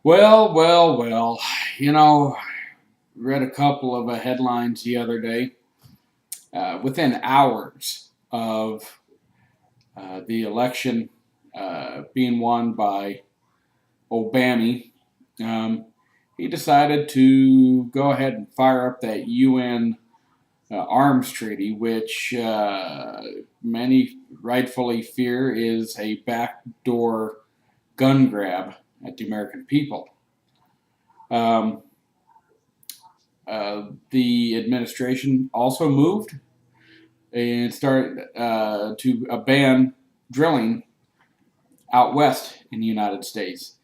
Well. You know, read a couple of headlines the other day. Within hours of the election being won by Obama, um, he decided to go ahead and fire up that UN arms treaty, which many rightfully fear is a backdoor gun grab at the American people. Um, the administration also moved and started to ban drilling out west in the United States.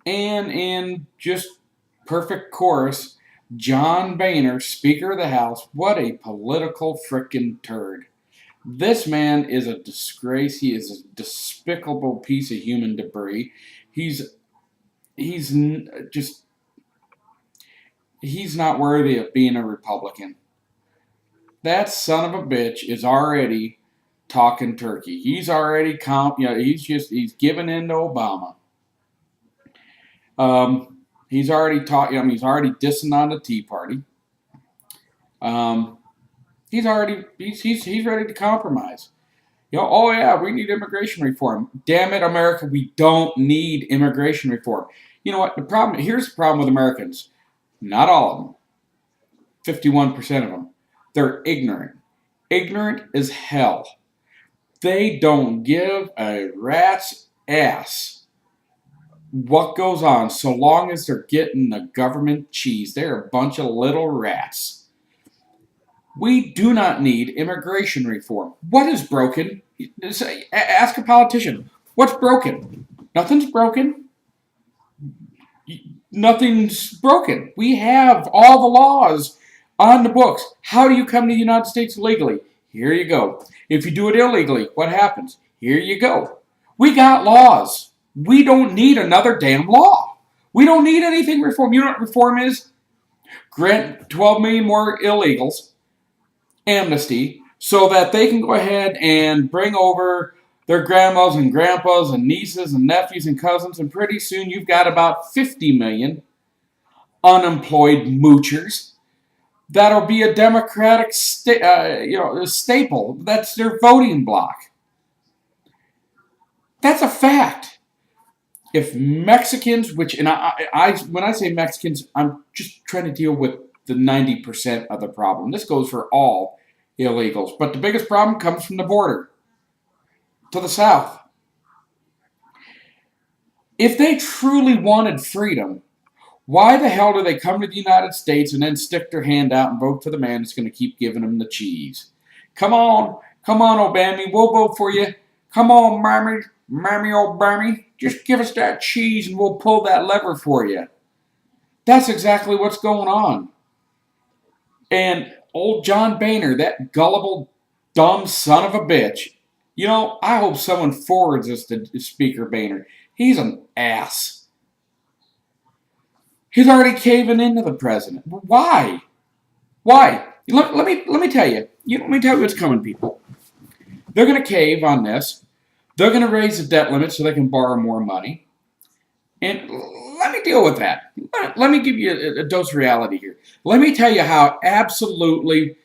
And in just perfect course, John Boehner, Speaker of the House, what a political frickin' turd. This man is a disgrace. He is a despicable piece of human debris. He's he's just he's not worthy of being a Republican. That son of a bitch is already talking turkey. He's already he's giving in to Obama. He's already he's already dissing on the Tea Party. Um, he's ready to compromise. Oh yeah, we need immigration reform. Damn it, America, we don't need immigration reform. You know what? Here's the problem with Americans. Not all of them. 51% of them. They're ignorant. Ignorant as hell. They don't give a rat's ass what goes on so long as they're getting the government cheese. They're a bunch of little rats. We do not need immigration reform. What is broken? Ask a politician. What's broken? Nothing's broken. Nothing's broken. We have all the laws on the books. How do you come to the United States legally? Here you go. If you do it illegally, what happens? Here you go. We got laws. We don't need another damn law. We don't need anything reform. You know what reform is? Grant 12 million more illegals amnesty so that they can go ahead and bring over their grandmas and grandpas and nieces and nephews and cousins, and pretty soon you've got about 50 million unemployed moochers that'll be a Democratic staple. That's their voting bloc. That's a fact. If Mexicans, when I say Mexicans, I'm just trying to deal with the 90% of the problem. This goes for all illegals. But the biggest problem comes from the border to the south. If they truly wanted freedom, why the hell do they come to the United States and then stick their hand out and vote for the man that's going to keep giving them the cheese? Come on, Obama, we'll vote for you. Come on, Mammy, Obama, just give us that cheese and we'll pull that lever for you. That's exactly what's going on. And old John Boehner, that gullible, dumb son of a bitch, I hope someone forwards this to Speaker Boehner. He's an ass. He's already caving into the president. Why? Let me tell you. Let me tell you what's coming, people. They're going to cave on this. They're going to raise the debt limit so they can borrow more money. And let me deal with that. Let me give you a dose of reality here. Let me tell you how absolutely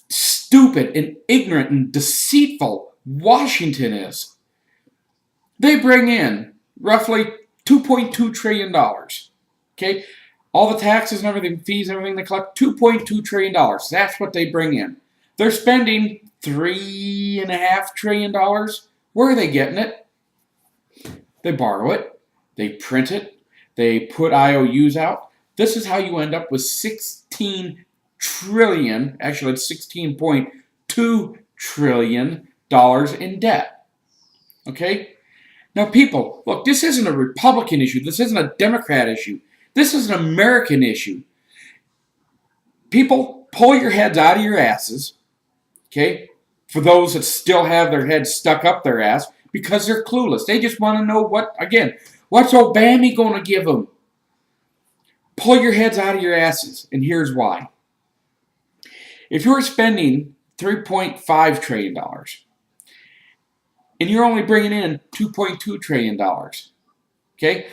stupid and ignorant and deceitful Washington is. They bring in roughly $2.2 trillion. Okay? All the taxes and everything, fees and everything they collect, $2.2 trillion. That's what they bring in. They're spending $3.5 trillion. Where are they getting it? They borrow it. They print it. They put IOUs out. This is how you end up with $16 trillion, actually it's $16.2 trillion in debt. Okay? Now people, look, this isn't a Republican issue. This isn't a Democrat issue. This is an American issue. People, pull your heads out of your asses, okay? For those that still have their heads stuck up their ass, because they're clueless. They just want to know what's Obama going to give them? Pull your heads out of your asses, and here's why. If you're spending $3.5 trillion, and you're only bringing in $2.2 trillion, okay?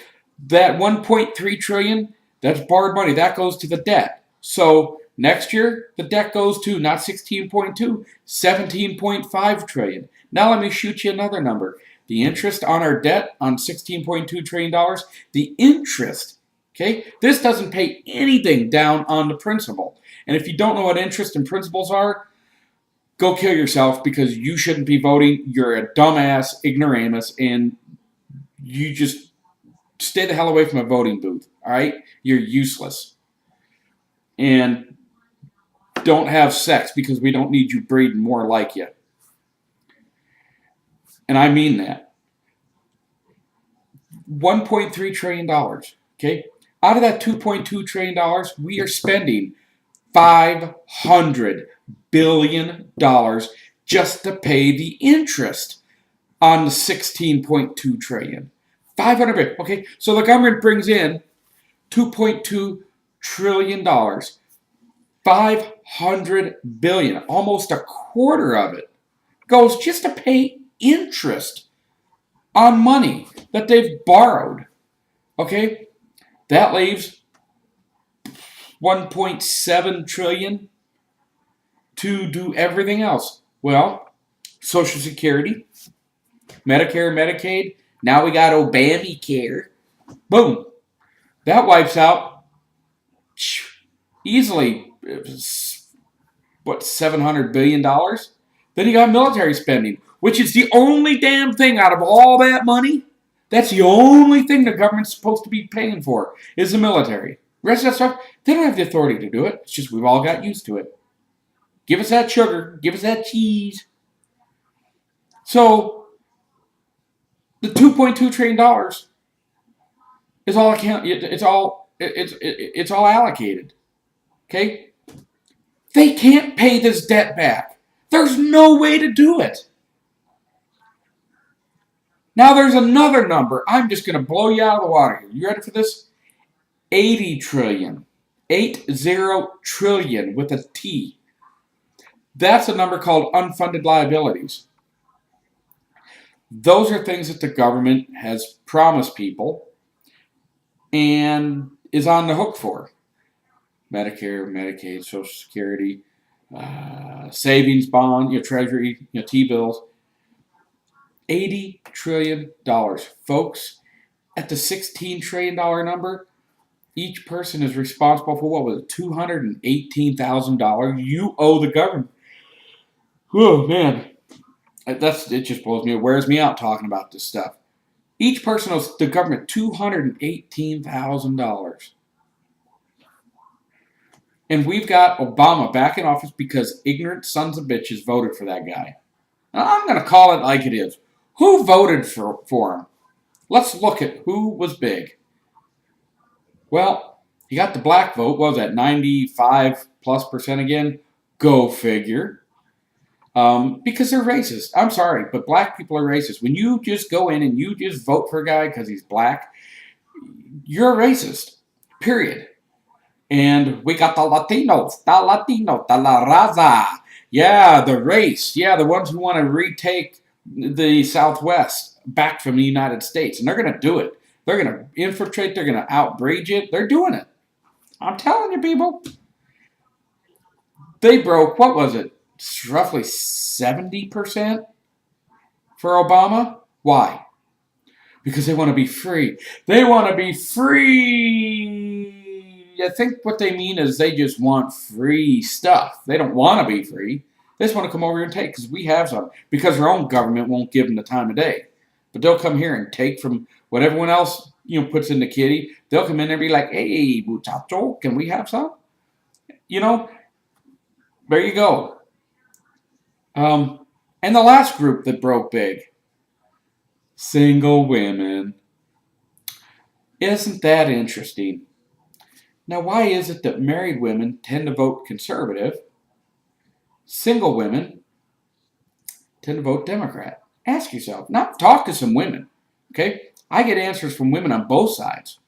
That 1.3 trillion, that's borrowed money. That goes to the debt. So next year, the debt goes to not 16.2, 17.5 trillion. Now let me shoot you another number. The interest on our debt on $16.2 trillion, the interest, okay, this doesn't pay anything down on the principal. And if you don't know what interest and principals are, go kill yourself because you shouldn't be voting. You're a dumbass, ignoramus, and you just stay the hell away from a voting booth, all right? You're useless. And don't have sex because we don't need you breeding more like you. And I mean that. $1.3 trillion, okay? Out of that $2.2 trillion, we are spending $500 billion just to pay the interest on the $16.2 trillion. 500 billion. Okay, so the government brings in $2.2 trillion. 500 billion, almost a quarter of it, goes just to pay interest on money that they've borrowed. Okay, that leaves 1.7 trillion to do everything else. Well, Social Security, Medicare, Medicaid. Now we got Obamacare. Boom. That wipes out easily, what, $700 billion? Then you got military spending, which is the only damn thing out of all that money. That's the only thing the government's supposed to be paying for is the military. The rest of that stuff, they don't have the authority to do it. It's just we've all got used to it. Give us that sugar. Give us that cheese. So the $2.2 trillion is all it's all allocated. Okay? They can't pay this debt back. There's no way to do it. Now there's another number. I'm just going to blow you out of the water here. You ready for this? 80 trillion. 80 trillion with a T. That's a number called unfunded liabilities. Those are things that the government has promised people and is on the hook for. Medicare, Medicaid, Social Security, savings bond, Treasury, T-bills. $80 trillion. Folks, at the $16 trillion number, each person is responsible for, what was it, $218,000 you owe the government. Oh, man. It just blows me. It wears me out talking about this stuff. Each person owes the government $218,000. And we've got Obama back in office because ignorant sons of bitches voted for that guy. Now, I'm going to call it like it is. Who voted for him? Let's look at who was big. Well, he got the black vote. What was that, 95+% again? Go figure. Because they're racist. I'm sorry, but black people are racist. When you just go in and you just vote for a guy because he's black, you're a racist. Period. And we got the Latinos, the La Raza. Yeah, the race. Yeah, the ones who want to retake the Southwest back from the United States. And they're going to do it. They're going to infiltrate. They're going to outbreed it. They're doing it. I'm telling you, people. They broke, what was it? Roughly 70% for Obama. Why? Because they want to be free. They want to be free. I think what they mean is they just want free stuff. They don't want to be free. They just want to come over here and take because we have some. Because their own government won't give them the time of day. But they'll come here and take from what everyone else puts in the kitty. They'll come in there and be like, hey, muchacho, can we have some? There you go. And the last group that broke big, single women. Isn't that interesting? Now, why is it that married women tend to vote conservative? Single women tend to vote Democrat. Ask yourself. Now, talk to some women. Okay? I get answers from women on both sides.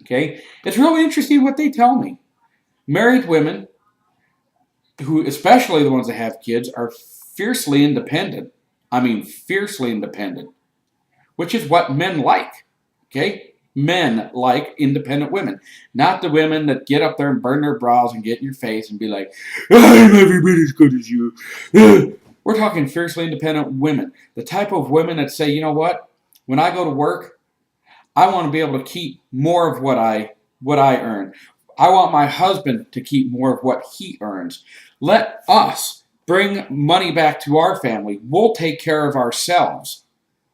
Okay? It's really interesting what they tell me. Married women, who, especially the ones that have kids, are fiercely independent. I mean, fiercely independent. Which is what men like. Okay? Men like independent women, not the women that get up there and burn their bras and get in your face and be like, I'm every bit as good as you. We're talking fiercely independent women. The type of women that say, you know what? When I go to work, I want to be able to keep more of what I earn. I want my husband to keep more of what he earns. Let us bring money back to our family. We'll take care of ourselves.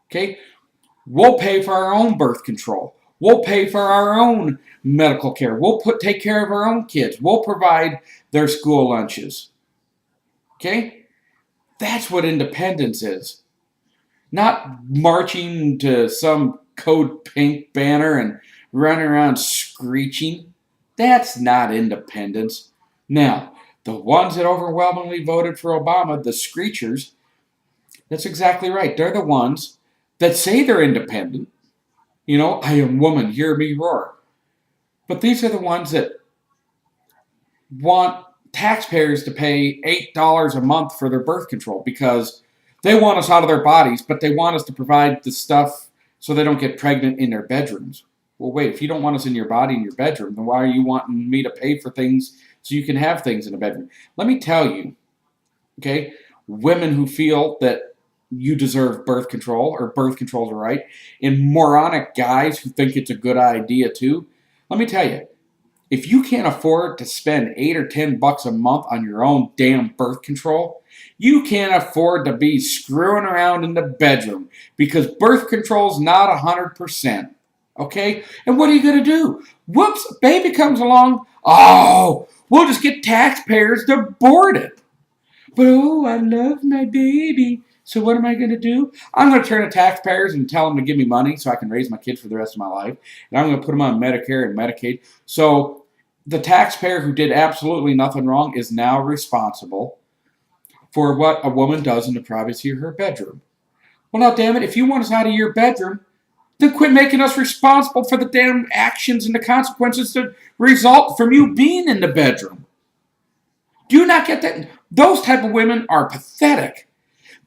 Okay? We'll pay for our own birth control. We'll pay for our own medical care. We'll take care of our own kids. We'll provide their school lunches. Okay? That's what independence is. Not marching to some code pink banner and running around screeching. That's not independence. Now, the ones that overwhelmingly voted for Obama, the screechers, that's exactly right. They're the ones that say they're independent. You know, I am woman, hear me roar. But these are the ones that want taxpayers to pay $8 a month for their birth control because they want us out of their bodies, but they want us to provide the stuff so they don't get pregnant in their bedrooms. Well, wait, if you don't want us in your body in your bedroom, then why are you wanting me to pay for things so you can have things in the bedroom? Let me tell you, okay, women who feel that you deserve birth control or birth control is right, and moronic guys who think it's a good idea too. Let me tell you, if you can't afford to spend $8 or $10 a month on your own damn birth control, you can't afford to be screwing around in the bedroom because birth control is not 100%. Okay? And what are you going to do? Whoops, a baby comes along. Oh, we'll just get taxpayers to board it. But oh, I love my baby. So what am I going to do? I'm going to turn to taxpayers and tell them to give me money so I can raise my kids for the rest of my life. And I'm going to put them on Medicare and Medicaid. So the taxpayer who did absolutely nothing wrong is now responsible for what a woman does in the privacy of her bedroom. Well, now, damn it, if you want us out of your bedroom, then quit making us responsible for the damn actions and the consequences that result from you being in the bedroom. Do you not get that? Those type of women are pathetic.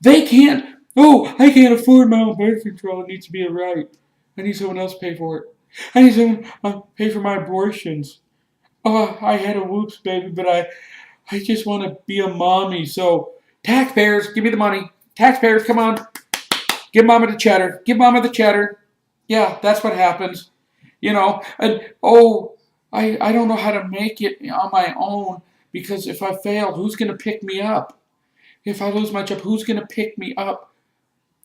They can't, oh, I can't afford my own birth control. It needs to be a right. I need someone else to pay for it. I need someone to pay for my abortions. Oh, I had a whoops, baby, but I just want to be a mommy. So, taxpayers, give me the money. Taxpayers, come on. Give mama the cheddar. Give mama the cheddar. Yeah, that's what happens. You know, and oh, I don't know how to make it on my own because if I fail, who's going to pick me up? If I lose my job, who's going to pick me up?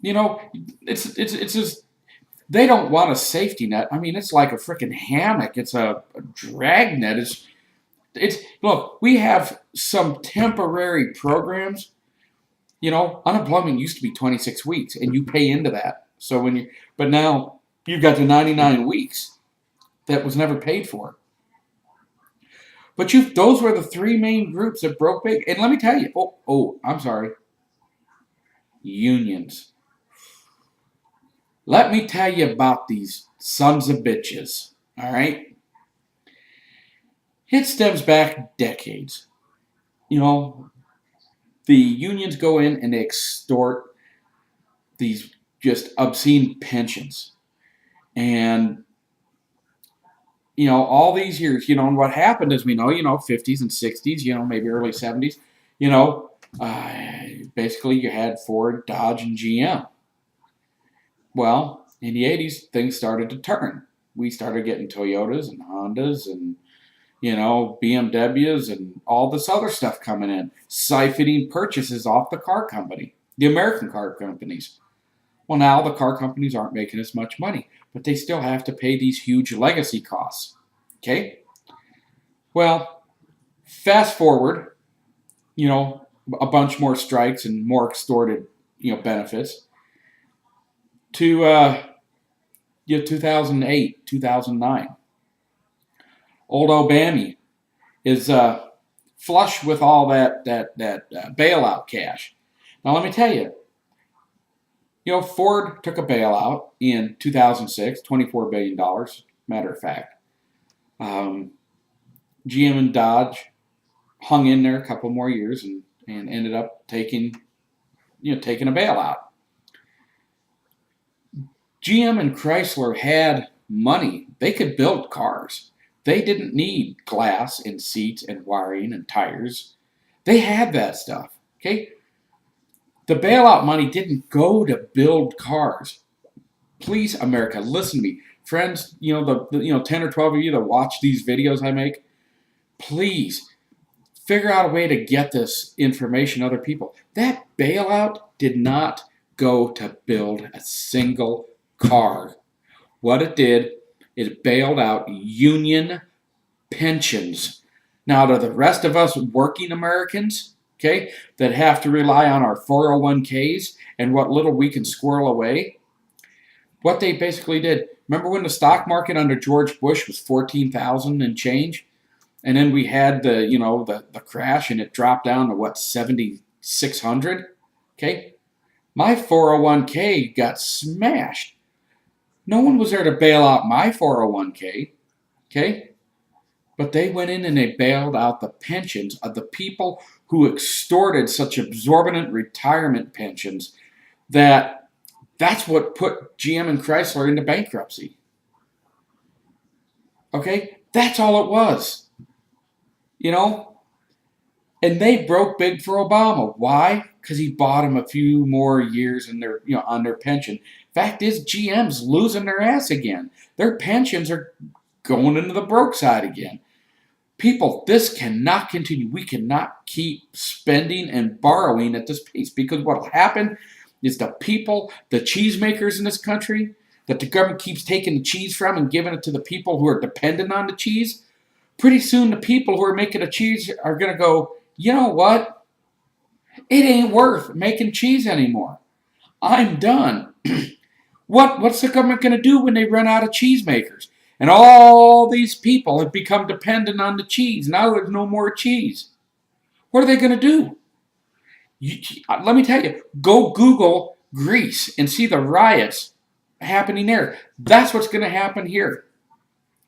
You know, it's just, they don't want a safety net. I mean, it's like a freaking hammock. It's a dragnet. It's look, we have some temporary programs. You know, unemployment used to be 26 weeks, and you pay into that. So but now you've got the 99 weeks that was never paid for. But those were the three main groups that broke big. And let me tell you, I'm sorry. Unions. Let me tell you about these sons of bitches. All right? It stems back decades. You know, the unions go in and they extort these just obscene pensions. And, you know, all these years, you know, and what happened is we know, 50s and 60s, maybe early 70s, basically you had Ford, Dodge, and GM. Well, in the 80s, things started to turn. We started getting Toyotas and Hondas and, BMWs and all this other stuff coming in, siphoning purchases off the car company, the American car companies. Well, now the car companies aren't making as much money, but they still have to pay these huge legacy costs. Okay? Well, fast forward, a bunch more strikes and more extorted, benefits to 2008, 2009. Old Obama is flush with all that bailout cash. Now, let me tell you, Ford took a bailout in 2006, $24 billion, matter of fact. GM and Dodge hung in there a couple more years and ended up taking a bailout. GM and Chrysler had money. They could build cars. They didn't need glass and seats and wiring and tires. They had that stuff. Okay? The bailout money didn't go to build cars. Please, America, listen to me. Friends, the 10 or 12 of you that watch these videos I make, please figure out a way to get this information to other people. That bailout did not go to build a single car. What it did, it bailed out union pensions. Now, to the rest of us working Americans, okay, that have to rely on our 401ks and what little we can squirrel away, what they basically did, remember when the stock market under George Bush was 14,000 and change? And then we had the crash and it dropped down to what, 7,600? Okay? My 401k got smashed. No one was there to bail out my 401k. Okay? But they went in and they bailed out the pensions of the people who extorted such exorbitant retirement pensions that's what put GM and Chrysler into bankruptcy. Okay? That's all it was. And they broke big for Obama. Why? Because he bought them a few more years on their pension. Fact is, GM's losing their ass again. Their pensions are going into the broke side again. People, this cannot continue. We cannot keep spending and borrowing at this pace, because what will happen is the people, the cheesemakers in this country, that the government keeps taking the cheese from and giving it to the people who are dependent on the cheese, pretty soon the people who are making the cheese are going to go, you know what? It ain't worth making cheese anymore. I'm done. What's the government going to do when they run out of cheesemakers? And all these people have become dependent on the cheese. Now there's no more cheese. What are they going to do? Let me tell you, go Google Greece and see the riots happening there. That's what's going to happen here.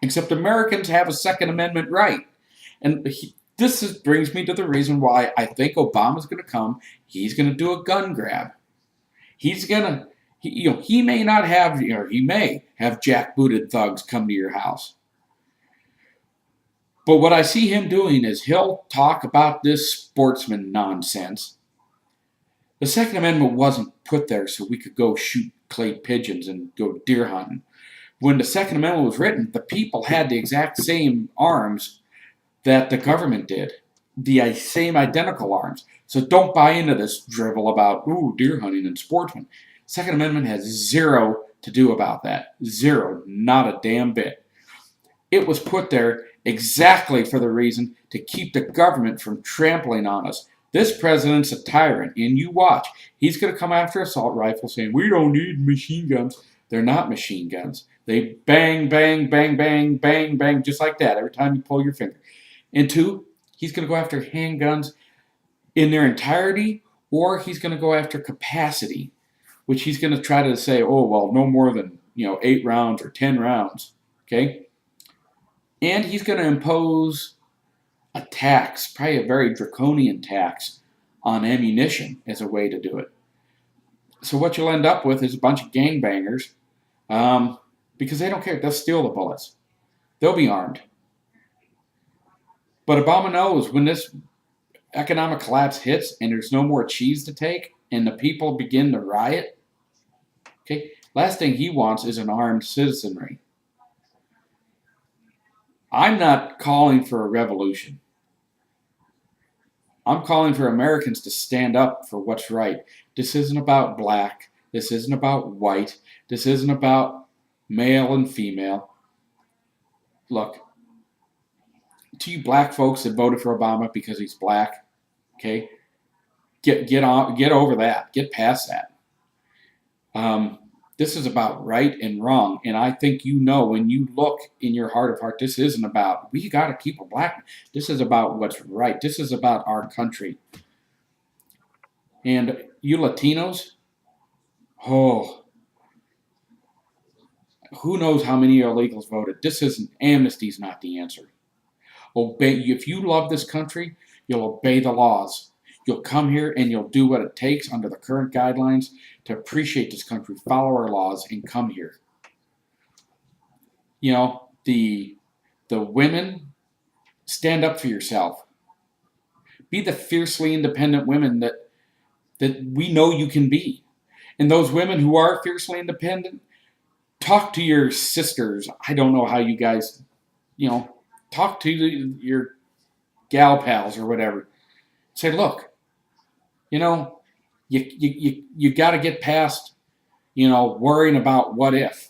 Except Americans have a Second Amendment right. And this brings me to the reason why I think Obama's going to come. He's going to do a gun grab. He's going to, he may not have, he may have jackbooted thugs come to your house. But what I see him doing is he'll talk about this sportsman nonsense. The Second Amendment wasn't put there so we could go shoot clay pigeons and go deer hunting. When the Second Amendment was written, the people had the exact same arms that the government did. The same identical arms. So don't buy into this drivel about, deer hunting and sportsmen. Second Amendment has zero to do about that. Zero. Not a damn bit. It was put there exactly for the reason to keep the government from trampling on us. This president's a tyrant, and you watch. He's going to come after assault rifles saying, we don't need machine guns. They're not machine guns. They bang, bang, bang, bang, bang, bang, just like that every time you pull your finger. And two, he's going to go after handguns in their entirety, or he's going to go after capacity, which he's going to try to say, no more than 8 rounds or 10 rounds. Okay? And he's going to impose a tax, probably a very draconian tax, on ammunition as a way to do it. So what you'll end up with is a bunch of gangbangers, because they don't care. They'll steal the bullets. They'll be armed. But Obama knows when this economic collapse hits and there's no more cheese to take and the people begin to riot, okay, last thing he wants is an armed citizenry. I'm not calling for a revolution. I'm calling for Americans to stand up for what's right. This isn't about black. This isn't about white. This isn't about male and female. Look, to you black folks that voted for Obama because he's black, okay, get over that. Get past that. This is about right and wrong, and I think when you look in your heart of heart, this isn't about, we got to keep a black. This is about what's right. This is about our country. And you Latinos, who knows how many illegals voted? Amnesty's not the answer. If you love this country, you'll obey the laws. You'll come here and you'll do what it takes under the current guidelines to appreciate this country, follow our laws, and come here. You know, the women, stand up for yourself. Be the fiercely independent women that we know you can be. And those women who are fiercely independent, talk to your sisters. I don't know how you guys, talk to your gal pals or whatever. Say, look, you know, you got to get past, worrying about what if.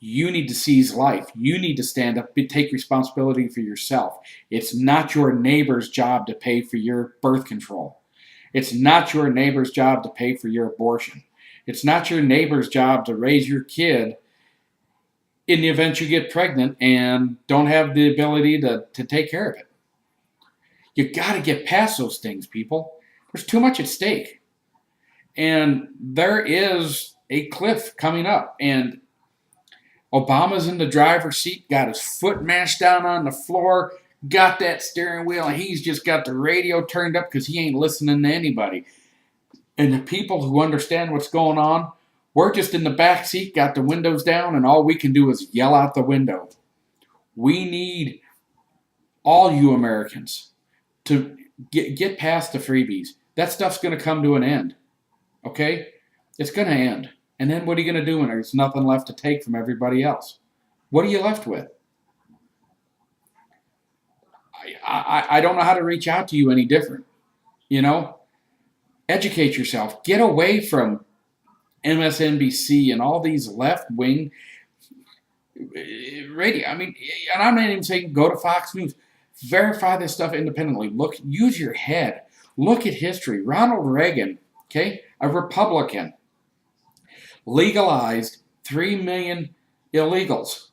You need to seize life. You need to stand up, take responsibility for yourself. It's not your neighbor's job to pay for your birth control. It's not your neighbor's job to pay for your abortion. It's not your neighbor's job to raise your kid in the event you get pregnant and don't have the ability to take care of it. You got to get past those things, people. There's too much at stake. And there is a cliff coming up. And Obama's in the driver's seat, got his foot mashed down on the floor, got that steering wheel, and he's just got the radio turned up because he ain't listening to anybody. And the people who understand what's going on, we're just in the back seat, got the windows down, and all we can do is yell out the window. We need all you Americans to get past the freebies. That stuff's going to come to an end. Okay? It's going to end. And then what are you going to do when there's nothing left to take from everybody else? What are you left with? I don't know how to reach out to you any different. Educate yourself. Get away from MSNBC and all these left-wing radio. I mean, and I'm not even saying go to Fox News. Verify this stuff independently. Use your head. Look at history. Ronald Reagan, okay, a Republican, legalized 3 million illegals,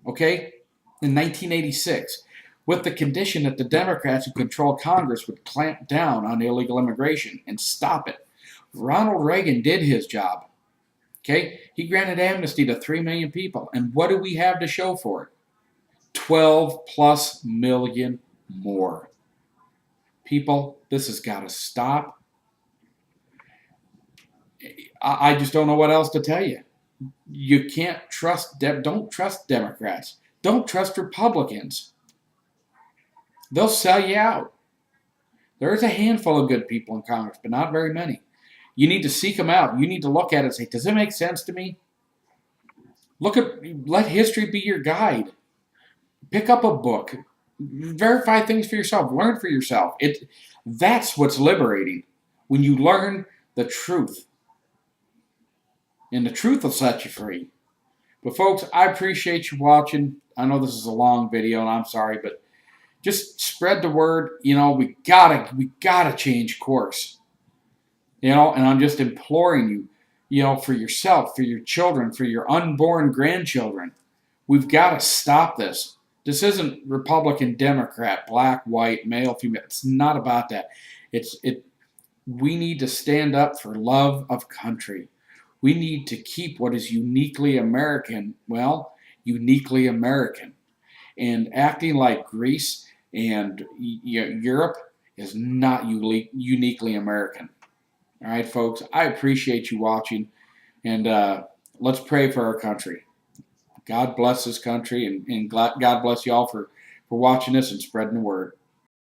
okay, in 1986, with the condition that the Democrats who control Congress would clamp down on illegal immigration and stop it. Ronald Reagan did his job, okay? He granted amnesty to 3 million people. And what do we have to show for it? 12 plus million more. People, this has got to stop. I just don't know what else to tell you. You can't trust, don't trust Democrats. Don't trust Republicans. They'll sell you out. There's a handful of good people in Congress, but not very many. You need to seek them out. You need to look at it and say, does it make sense to me? Let history be your guide. Pick up a book. Verify things for yourself. Learn for yourself. That's what's liberating. When you learn the truth. And the truth will set you free. But folks, I appreciate you watching. I know this is a long video, and I'm sorry, but just spread the word. We gotta change course. And I'm just imploring you, for yourself, for your children, for your unborn grandchildren. We've got to stop this. This isn't Republican, Democrat, black, white, male, female. It's not about that. We need to stand up for love of country. We need to keep what is uniquely American, uniquely American. And acting like Greece and Europe is not uniquely American. All right, folks, I appreciate you watching, and let's pray for our country. God bless this country, and God bless you all for watching this and spreading the word.